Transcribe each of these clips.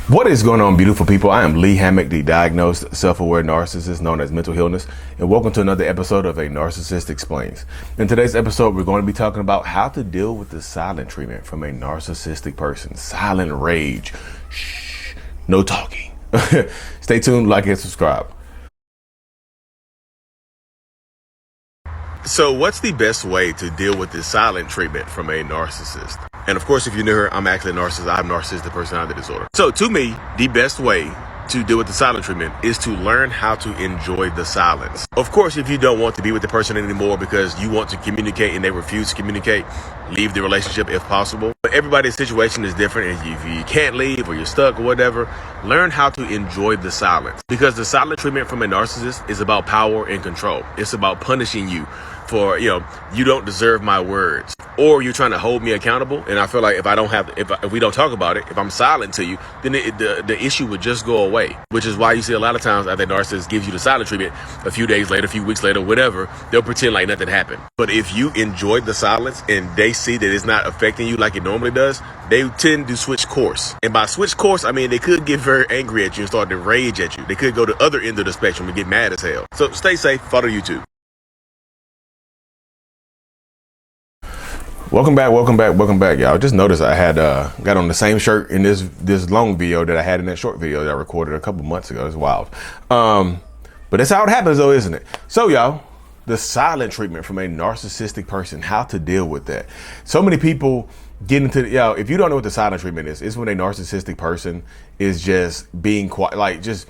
What is going on, beautiful people? I am Lee Hammock, the diagnosed self-aware narcissist known as mental illness, and welcome to another episode of A Narcissist Explains. In today's episode, we're going to be talking about how to deal with the silent treatment from a narcissistic person. Silent rage. Shh. No talking. Stay tuned, like and subscribe. So what's the best way to deal with the silent treatment from a narcissist? And of course, if you're new here, I'm actually a narcissist. I have narcissistic personality disorder. So to me, the best way to deal with the silent treatment is to learn how to enjoy the silence. Of course, if you don't want to be with the person anymore because you want to communicate and they refuse to communicate, leave the relationship if possible. But everybody's situation is different. If you can't leave or you're stuck or whatever, learn how to enjoy the silence. Because the silent treatment from a narcissist is about power and control. It's about punishing you for, you don't deserve my words, or you're trying to hold me accountable. And I feel like if we don't talk about it, if I'm silent to you, then the issue would just go away, which is why you see a lot of times after the narcissist gives you the silent treatment, a few days later, a few weeks later, whatever, they'll pretend like nothing happened. But if you enjoy the silence and they see that it's not affecting you like it normally does, they tend to switch course. And by switch course, I mean they could get very angry at you and start to rage at you. They could go to the other end of the spectrum and get mad as hell. So stay safe, follow YouTube. Welcome back, y'all. Just noticed I had got on the same shirt in this long video that I had in that short video that I recorded a couple months ago. It's wild. But that's how it happens though, isn't it? So y'all, the silent treatment from a narcissistic person, how to deal with that. So many people get into if you don't know what the silent treatment is, it's when a narcissistic person is just being quiet, like just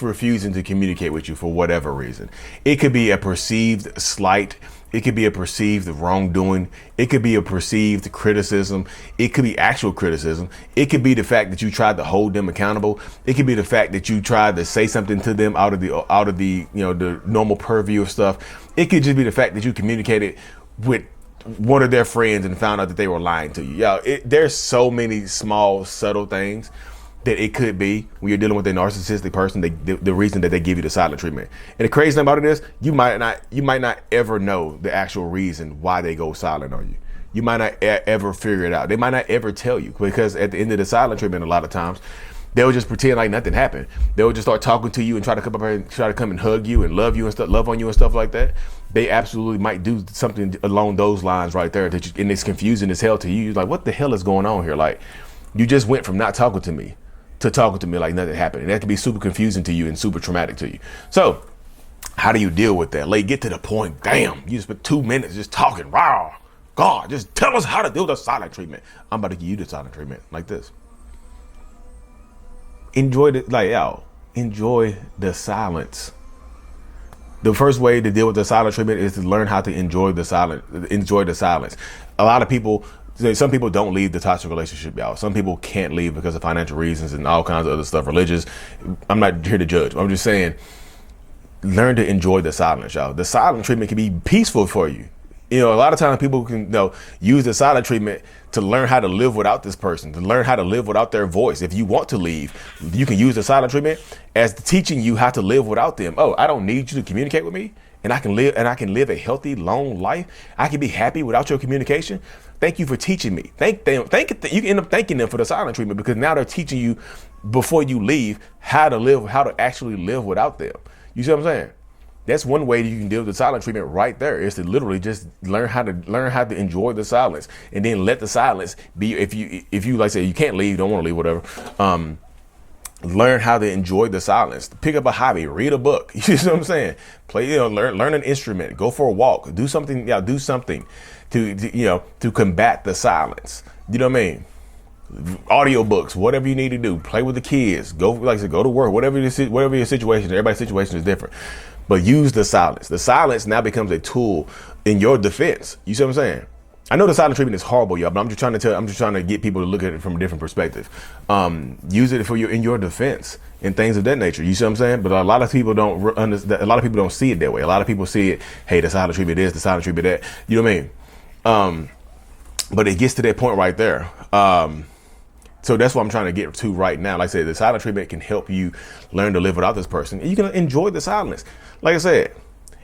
refusing to communicate with you for whatever reason. It could be a perceived slight. It could be a perceived wrongdoing. It could be a perceived criticism. It could be actual criticism. It could be the fact that you tried to hold them accountable. It could be the fact that you tried to say something to them out of the the normal purview of stuff. It could just be the fact that you communicated with one of their friends and found out that they were lying to you. There's so many small, subtle things that it could be when you're dealing with a narcissistic person, the reason that they give you the silent treatment. And the crazy thing about it is you might not ever know the actual reason why they go silent on you. You might not ever figure it out. They might not ever tell you, because at the end of the silent treatment, a lot of times they'll just pretend like nothing happened. They'll just start talking to you and try to come and hug you and love you and stuff, love on you and stuff like that. They absolutely might do something along those lines right there, and it's confusing as hell to you. You're like, what the hell is going on here? Like, you just went from not talking to me to talking to me like nothing happened. And that can be super confusing to you and super traumatic to you. So how do you deal with that? Like, get to the point. Damn, you just spent 2 minutes just talking. Wow, God, just tell us how to do the silent treatment. I'm about to give you the silent treatment like this. Enjoy the silence. The first way to deal with the silent treatment is to learn how to enjoy the silence. A lot of people, some people don't leave the toxic relationship, y'all. Some people can't leave because of financial reasons and all kinds of other stuff, religious. I'm not here to judge. I'm just saying, learn to enjoy the silence, y'all. The silent treatment can be peaceful for you. A lot of times people can use the silent treatment to learn how to live without this person, to learn how to live without their voice. If you want to leave, you can use the silent treatment as teaching you how to live without them. Oh, I don't need you to communicate with me, and I can live a healthy, long life. I can be happy without your communication. Thank you for teaching me. You can end up thanking them for the silent treatment, because now they're teaching you before you leave how to actually live without them. You see what I'm saying? That's one way that you can deal with the silent treatment right there, is to literally just learn how to enjoy the silence, and then let the silence be. If you like say you can't leave, don't want to leave, whatever. Learn how to enjoy the silence. Pick up a hobby, read a book. You see what I'm saying? Learn an instrument, go for a walk, do something. Do something to combat the silence. You know what I mean? Audiobooks, whatever you need to do. Play with the kids. Go to work. Whatever your situation. Everybody's situation is different. But use the silence. The silence now becomes a tool in your defense. You see what I'm saying? I know the silent treatment is horrible, y'all, but I'm just trying to get people to look at it from a different perspective. Use it in your defense and things of that nature. You see what I'm saying? But a lot of people don't understand. A lot of people don't see it that way. A lot of people see it, hey, the silent treatment is, the silent treatment that. You know what I mean? But it gets to that point right there. So that's what I'm trying to get to right now. Like I said, the silent treatment can help you learn to live without this person, and you can enjoy the silence. Like I said,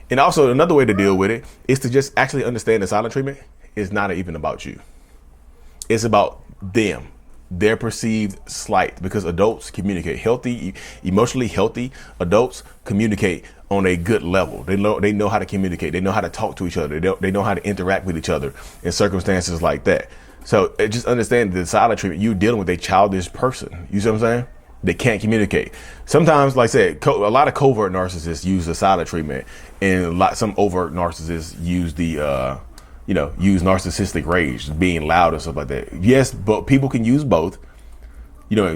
and also another way to deal with it is to just actually understand the silent treatment is not even about you. It's about them. their perceived slight, because adults communicate. Emotionally healthy adults communicate on a good level. They know how to communicate. They know how to talk to each other. They know how to interact with each other in circumstances like that. So just understand the silent treatment. You're dealing with a childish person. You see what I'm saying? They can't communicate. Sometimes, like I said, a lot of covert narcissists use the silent treatment, and some overt narcissists use the use narcissistic rage, being loud and stuff like that. Yes, but people can use both.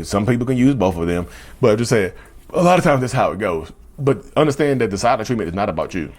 Some people can use both of them. But I'm just saying, a lot of times that's how it goes. But understand that the silent treatment is not about you.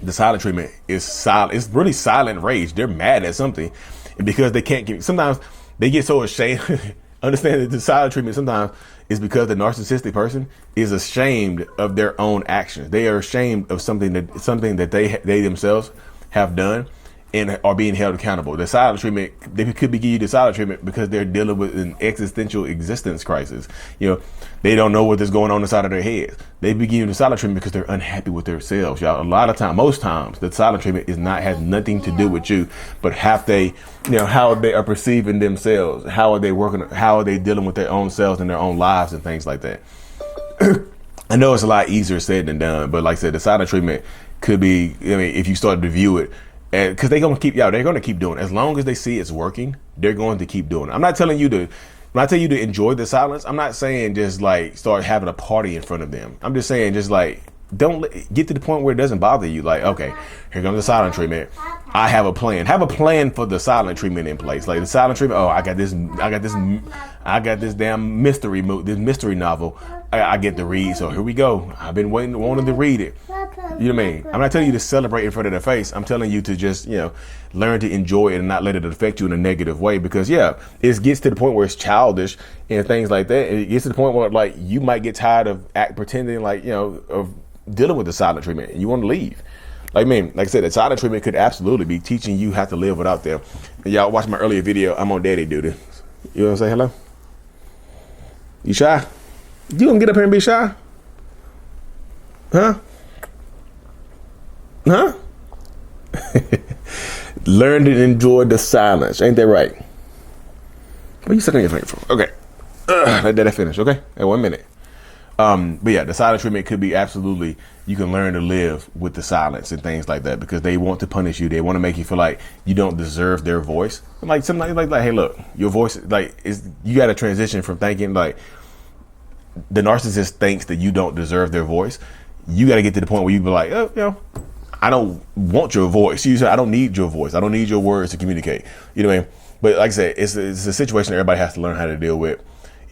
The silent treatment is silent. It's really silent rage. They're mad at something, and because they can't sometimes they get so ashamed. Understand that the silent treatment sometimes is because the narcissistic person is ashamed of their own actions. They are ashamed of something that they themselves have done and are being held accountable. The silent treatment, they could be giving you the silent treatment because they're dealing with an existential existence crisis. They don't know what is going on inside of their heads. They be giving you the silent treatment because they're unhappy with themselves, y'all. A lot of time, most times, the silent treatment has nothing to do with you, but how they are perceiving themselves, how are they working, how are they dealing with their own selves and their own lives and things like that. I know it's a lot easier said than done, but like I said, the silent treatment could be, if you start to view it, and because they're going to keep doing it. As long as they see it's working, they're going to keep doing it. I'm not telling you to enjoy the silence. I'm not saying just like start having a party in front of them. I'm just saying just like, don't get to the point where it doesn't bother you. Like, okay, here comes the silent treatment. I have a plan. Have a plan for the silent treatment in place. Like the silent treatment. Oh, I got this damn mystery novel. I get to read. So here we go. I've been wanting to read it. You know what I mean? I'm not telling you to celebrate in front of their face. I'm telling you to just, learn to enjoy it and not let it affect you in a negative way. Because it gets to the point where it's childish and things like that. And it gets to the point where like you might get tired of pretending like, of dealing with the silent treatment and you want to leave. Like I said, the silent treatment could absolutely be teaching you how to live without them. And y'all watch my earlier video. I'm on daddy duty. You want to say hello? You shy? You gonna get up here and be shy? Huh? Learn to enjoy the silence. Ain't that right? What are you sucking your finger for? Okay. Let that finish, okay? Hey, 1 minute. But yeah, the silent treatment could be absolutely, you can learn to live with the silence and things like that because they want to punish you. They want to make you feel like you don't deserve their voice. Like sometimes like, hey, look, your voice, you got to transition from thinking like the narcissist thinks that you don't deserve their voice. You got to get to the point where you be like, I don't want your voice. You say, I don't need your voice. I don't need your words to communicate. You know what I mean? But like I said, it's a situation that everybody has to learn how to deal with.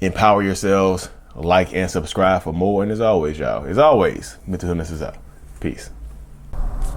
Empower yourselves. Like and subscribe for more. And as always, y'all, mental illness is out. Peace.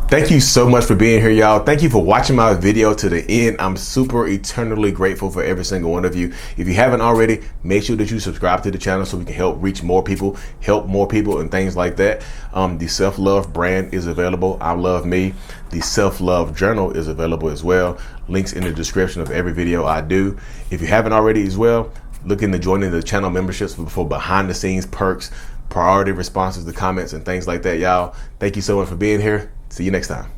Thank you so much for being here, y'all. Thank you for watching my video to the end. I'm super eternally grateful for every single one of you. If you haven't already, make sure that you subscribe to the channel so we can help reach more people, help more people and things like that. The self-love brand is available. I love me. The self-love journal is available as well. Links in the description of every video I do. If you haven't already as well, look into joining the channel memberships for behind the scenes perks, priority responses to comments and things like that, y'all. Thank you so much for being here. See you next time.